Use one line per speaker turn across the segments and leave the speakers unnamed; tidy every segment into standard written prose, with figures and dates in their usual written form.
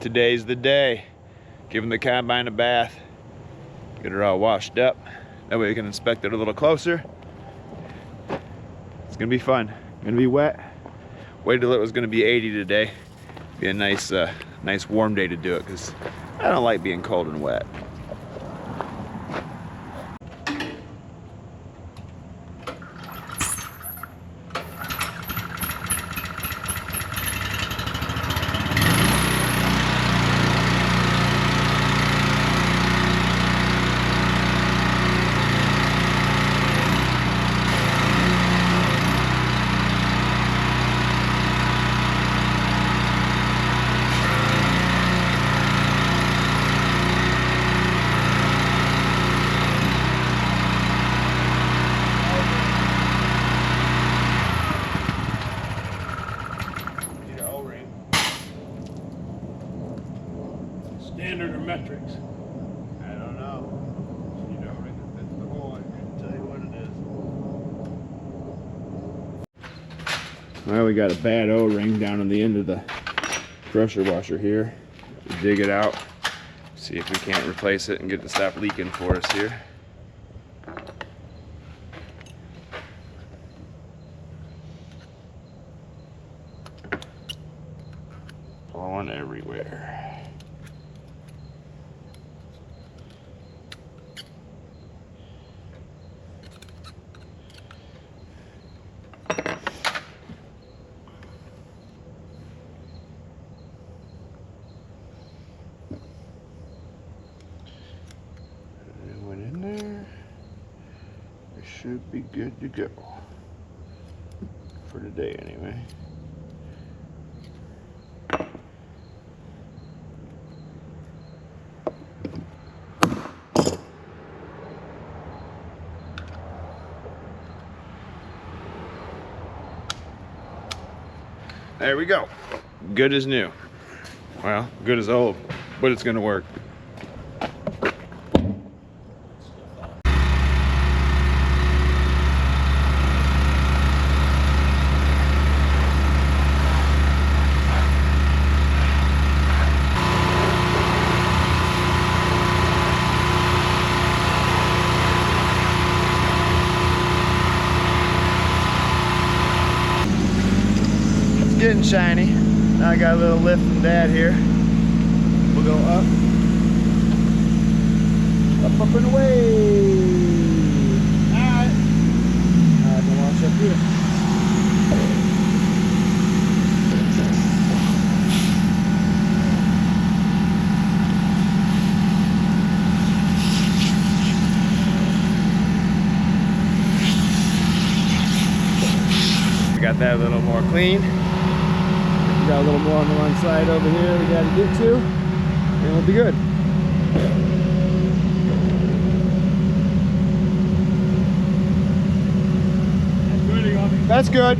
today's the day. Giving the combine a bath. Get her all washed up. That way we can inspect it a little closer. It's gonna be fun. Gonna be wet. Wait till it was gonna be 80 today. Be a nice warm day to do it because I don't like being cold and wet.
Standard or metrics?
I don't know. You don't ring that fits the hole. I can tell you what it is. Well, we got a bad O-ring down on the end of the pressure washer here. We'll dig it out. See if we can't replace it and get it to stop leaking for us here. Blowing everywhere. Should be good to go for today anyway. There we go. Good as new. Well, good as old, but it's gonna work. Getting shiny. Now I got a little lift from Dad here. We'll go up. Up and away. Alright. Alright, we'll wash up here. We got that a little more clean. We got a little more on the one side over here we got to get to, and we'll be good. That's good.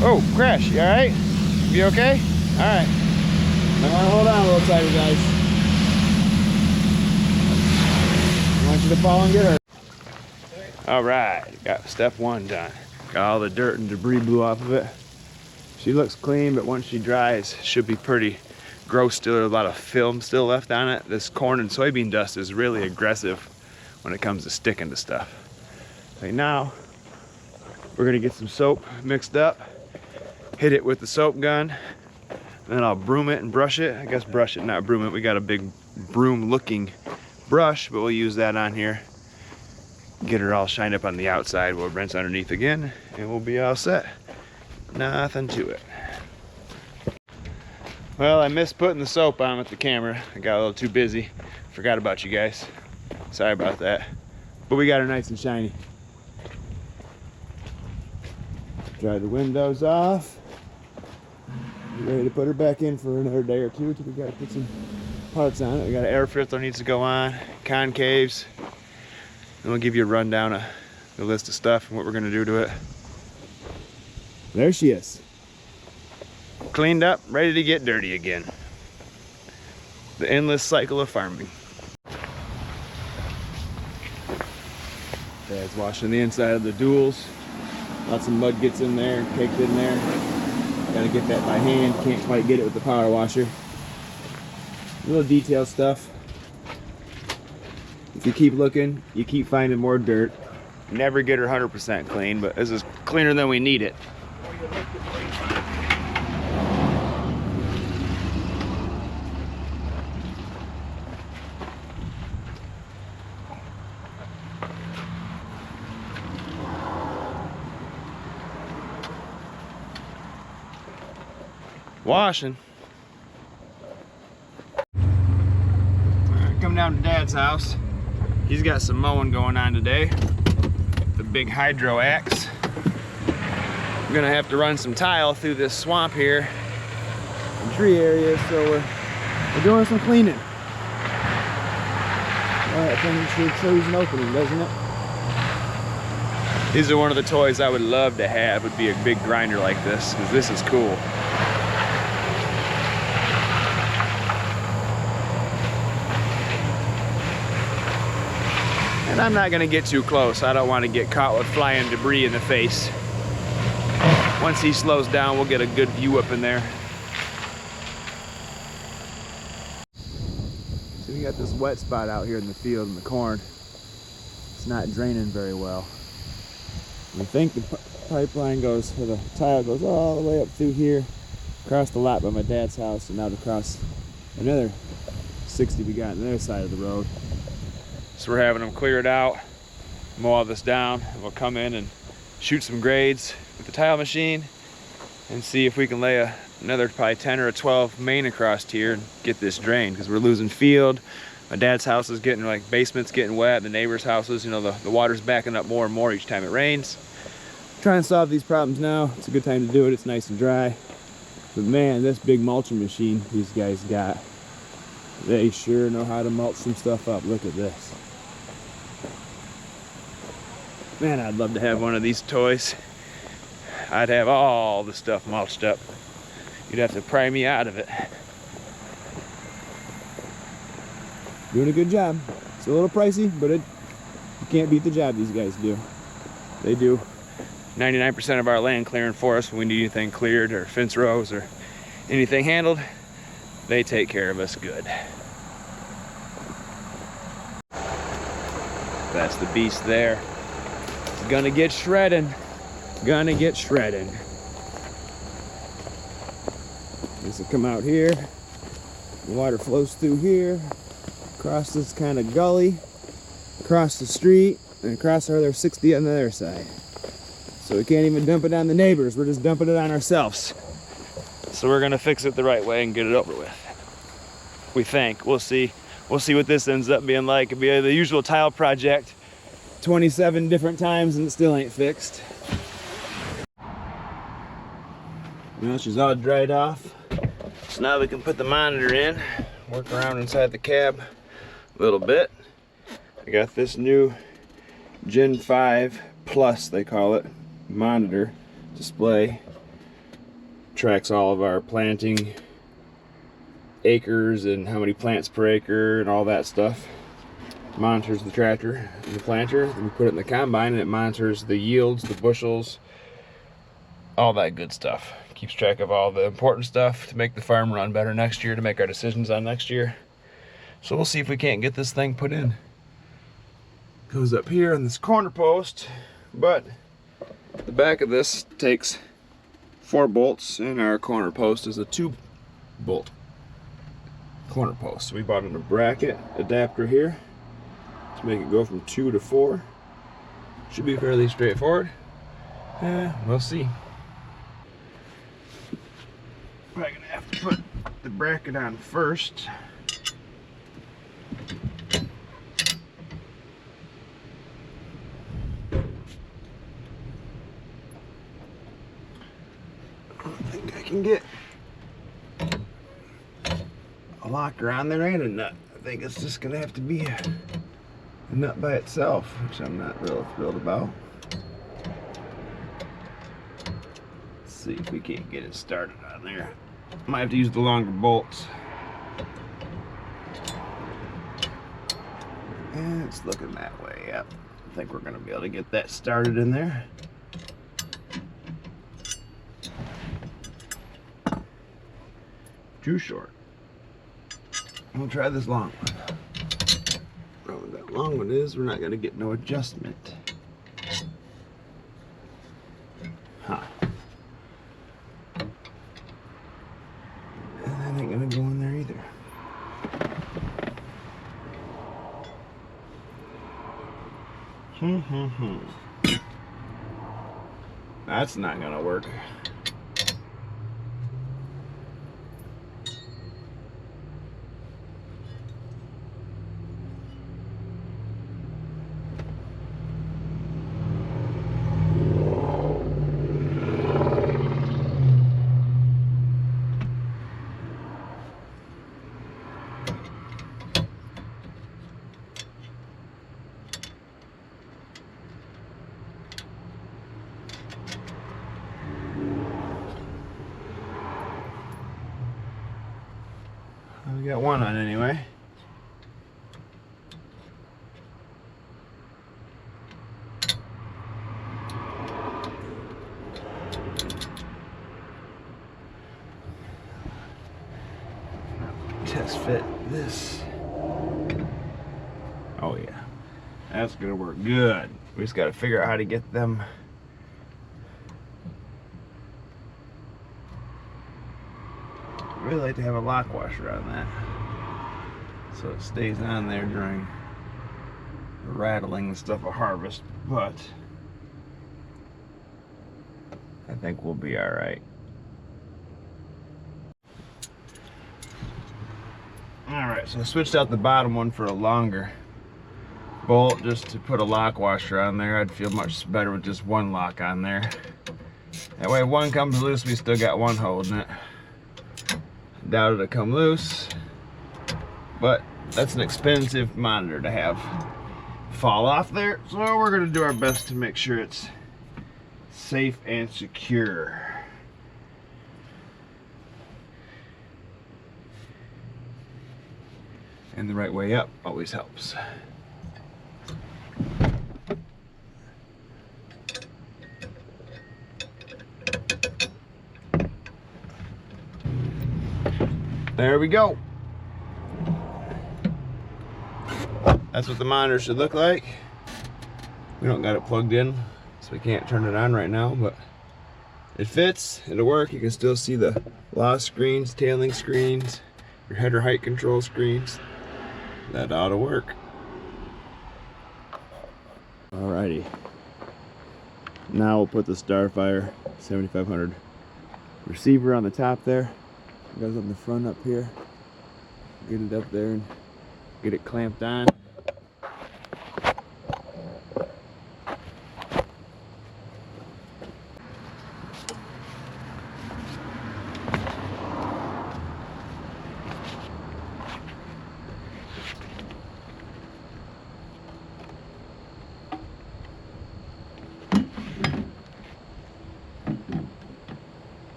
Oh, crash, you alright? You okay? Alright. I want to hold on a little tighter, guys. I want you to fall and get her. Alright, got step one done. Got all the dirt and debris blew off of it. She looks clean, but once she dries, should be pretty gross still. There's a lot of film still left on it. This corn and soybean dust is really aggressive when it comes to sticking to stuff. Right now, we're gonna get some soap mixed up, hit it with the soap gun, then I'll broom it and brush it. I guess brush it, not broom it. We got a big broom looking brush, but we'll use that on here. Get her all shined up on the outside. We'll rinse underneath again and we'll be all set. Nothing to it. Well, I missed putting the soap on with the camera. I got a little too busy. Forgot about you guys. Sorry about that. But we got her nice and shiny. Dry the windows off. Get ready to put her back in for another day or two till we gotta put some parts on it. We got an air filter needs to go on, concaves. And we'll give you a rundown of the list of stuff and what we're gonna do to it. There she is. Cleaned up, ready to get dirty again. The endless cycle of farming. Dad's washing the inside of the duals. Lots of mud gets in there, caked in there. Gotta get that by hand, can't quite get it with the power washer. Little detail stuff. If you keep looking, you keep finding more dirt. Never get her 100% clean, but this is cleaner than we need it. Washing. Come down to Dad's house. He's got some mowing going on today. The big hydro axe. I'm gonna have to run some tile through this swamp here, some tree areas, so we're doing some cleaning. Well, that thing sure shows an opening, doesn't it? These are one of the toys I would love to have. Would be a big grinder like this, because this is cool. And I'm not gonna get too close. I don't want to get caught with flying debris in the face. Once he slows down, we'll get a good view up in there. So we got this wet spot out here in the field in the corn. It's not draining very well. We think the pipeline goes, or the tile goes all the way up through here, across the lot by my dad's house, and out across another 60 we got on the other side of the road. So we're having them clear it out, mow all this down, and we'll come in and shoot some grades with the tile machine and see if we can lay another probably 10 or 12 main across here and get this drained, because we're losing field. My dad's house is getting, like, basement's getting wet. The neighbors' houses, you know, the water's backing up more and more each time it rains. Trying to solve these problems now. It's a good time to do it. It's nice and dry. But man, this big mulching machine these guys got, they sure know how to mulch some stuff up. Look at this. Man, I'd love to have one of these toys. I'd have all the stuff mulched up. You'd have to pry me out of it. Doing a good job. It's a little pricey, but you can't beat the job these guys do. They do 99% of our land clearing for us when we need anything cleared or fence rows or anything handled. They take care of us good. That's the beast there. It's gonna get shredding. Gonna get shredding. This will come out here. The water flows through here, across this kind of gully, across the street, and across our other 60 on the other side. So we can't even dump it on the neighbors. We're just dumping it on ourselves. So we're gonna fix it the right way and get it over with. We think. We'll see. We'll see what this ends up being like. It'll be the usual tile project 27 different times and it still ain't fixed. Well, she's all dried off. So now we can put the monitor in, work around inside the cab a little bit. I got this new Gen 5 Plus, they call it, monitor display. Tracks all of our planting acres and how many plants per acre and all that stuff. Monitors the tractor and the planter, and we put it in the combine and it monitors the yields, the bushels, all that good stuff. Keeps track of all the important stuff to make the farm run better next year, to make our decisions on next year. So we'll see if we can't get this thing put in. Goes up here on this corner post, but the back of this takes 4 bolts and our corner post is a 2-bolt corner post. So we bought in a bracket adapter here to make it go from 2 to 4. Should be fairly straightforward. We'll see. Probably gonna have to put the bracket on first. I don't think I can get a locker on there and a nut. I think it's just gonna have to be a nut by itself, which I'm not real thrilled about. Let's see if we can't get it started on there. Might have to use the longer bolts. And it's looking that way, yep. I think we're gonna be able to get that started in there. Too short. We'll try this long one. Problem with that long one is we're not gonna get no adjustment. Huh. And that ain't gonna go in there either. That's not gonna work. We got one on anyway. Test fit this. Oh yeah, that's gonna work good. We just gotta figure out how to get them I'd really like to have a lock washer on that so it stays on there during the rattling and stuff of harvest, but I think we'll be all right. All right, so I switched out the bottom one for a longer bolt just to put a lock washer on there. I'd feel much better with just one lock on there. That way if one comes loose, we still got one holding it. Doubt it'll come loose, but that's an expensive monitor to have fall off there, so we're going to do our best to make sure it's safe and secure. And the right way up always helps. There we go. That's what the monitor should look like. We don't got it plugged in, so we can't turn it on right now, but it fits, it'll work. You can still see the loss screens, tailing screens, your header height control screens. That ought to work. Alrighty. Now we'll put the Starfire 7500 receiver on the top there. It goes on the front up here. Get it up there and get it clamped on.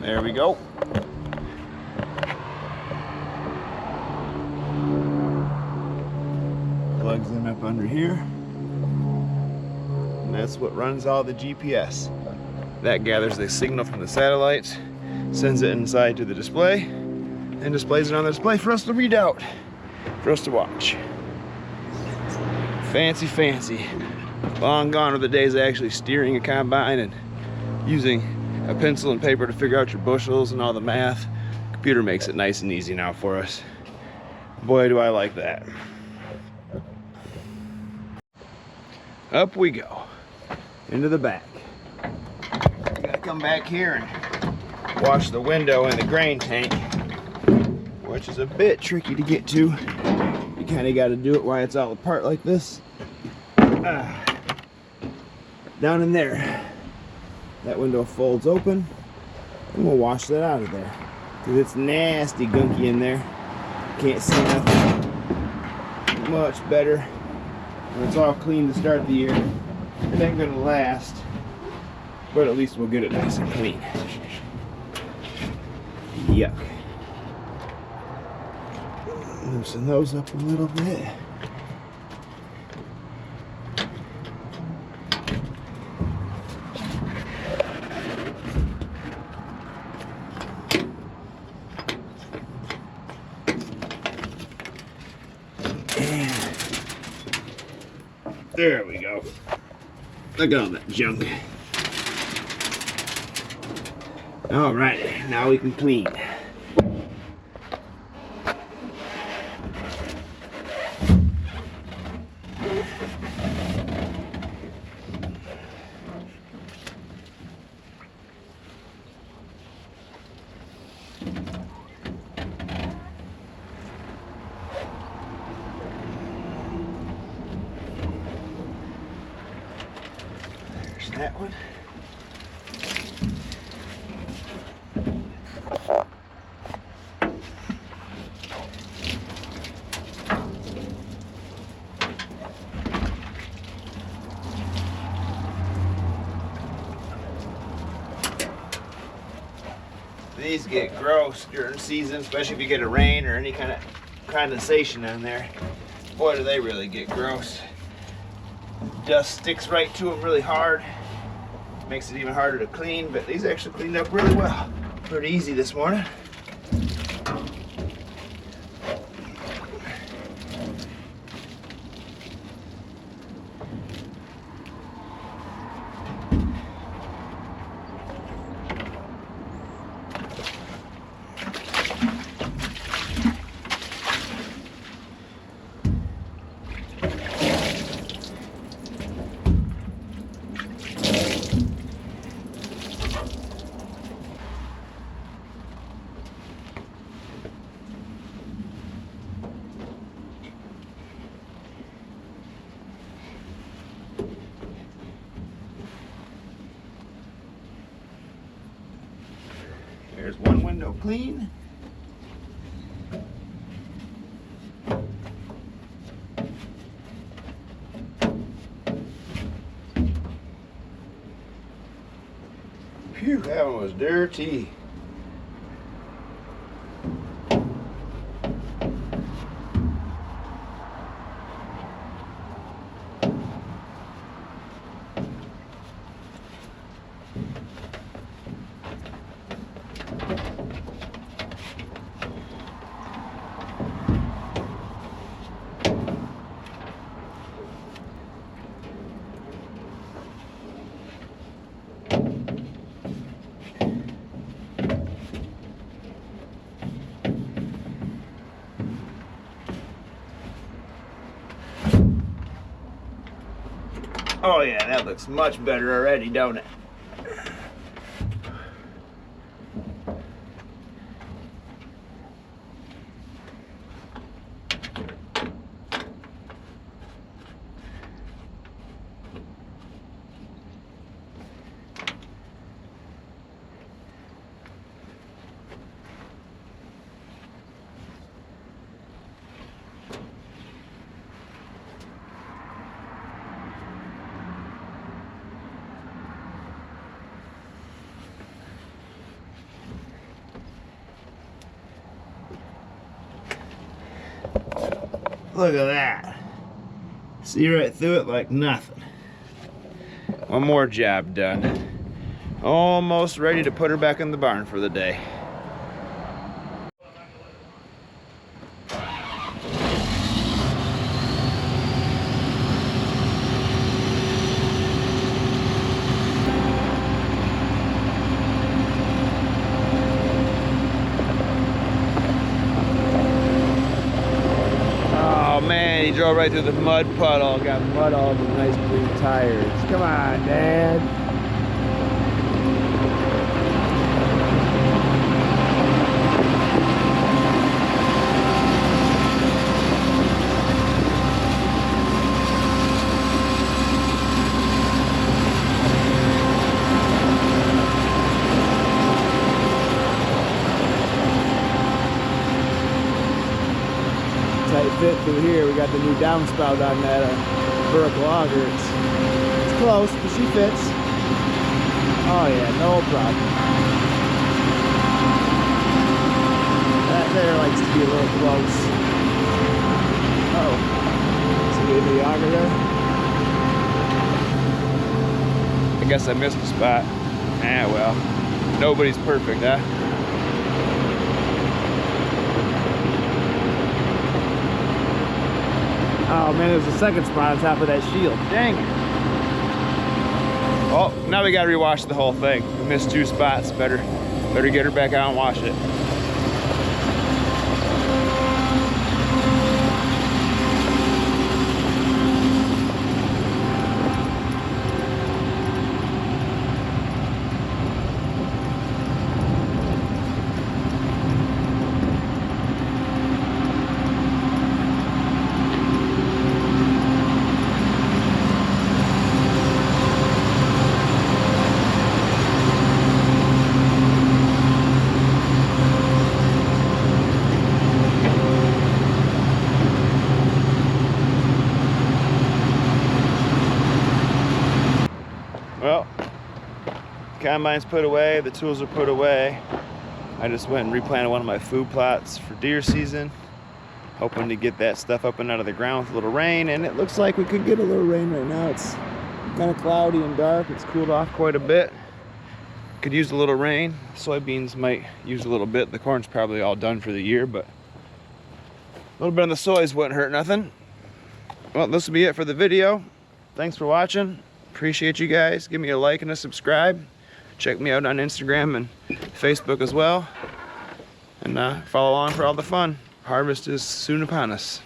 There we go. Plugs in up under here. And that's what runs all the GPS. That gathers the signal from the satellites, sends it inside to the display, and displays it on the display for us to read out, for us to watch. Fancy, fancy. Long gone are the days of actually steering a combine and using a pencil and paper to figure out your bushels and all the math. Computer makes it nice and easy now for us. Boy, do I like that. Up we go into the back. We gotta come back here and wash the window in the grain tank, which is a bit tricky to get to. You kind of got to do it while it's all apart like this. Down in there, that window folds open, and we'll wash that out of there because it's nasty gunky in there. Can't see nothing much better when it's all clean to start the year. It ain't gonna last, but at least we'll get it nice and clean. Yuck. Loosen those up a little bit. And there we go. Look at all that junk. All right, now we can clean. There's that one. These get gross during season, especially if you get a rain or any kind of condensation in there. Boy, do they really get gross. Dust sticks right to them really hard. Makes it even harder to clean, but these actually cleaned up really well. Pretty easy this morning. There's one window clean. Phew, that one was dirty. Oh yeah, that looks much better already, don't it? Look at that. See right through it like nothing. One more job done. Almost ready to put her back in the barn for the day. drove right through the mud puddle. Got mud all over the nice clean tires. Come on, Dad. Tight fit through here. We got the new downspout on that vertical auger. It's close, but she fits. Oh yeah, no problem. That there likes to be a little close. Oh, see the auger there? I guess I missed a spot. Ah well, nobody's perfect, huh? Oh man, there's a second spot on top of that shield. Dang it. Well, now we gotta rewash the whole thing. We missed 2 spots. Better get her back out and wash it. Well, combine's put away, the tools are put away. I just went and replanted one of my food plots for deer season, hoping to get that stuff up and out of the ground with a little rain, and it looks like we could get a little rain right now. It's kind of cloudy and dark. It's cooled off quite a bit. Could use a little rain. Soybeans might use a little bit. The corn's probably all done for the year, but a little bit on the soys wouldn't hurt nothing. Well, this will be it for the video. Thanks for watching. Appreciate you guys. Give me a like and a subscribe. Check me out on Instagram and Facebook as well. And follow along for all the fun. Harvest is soon upon us.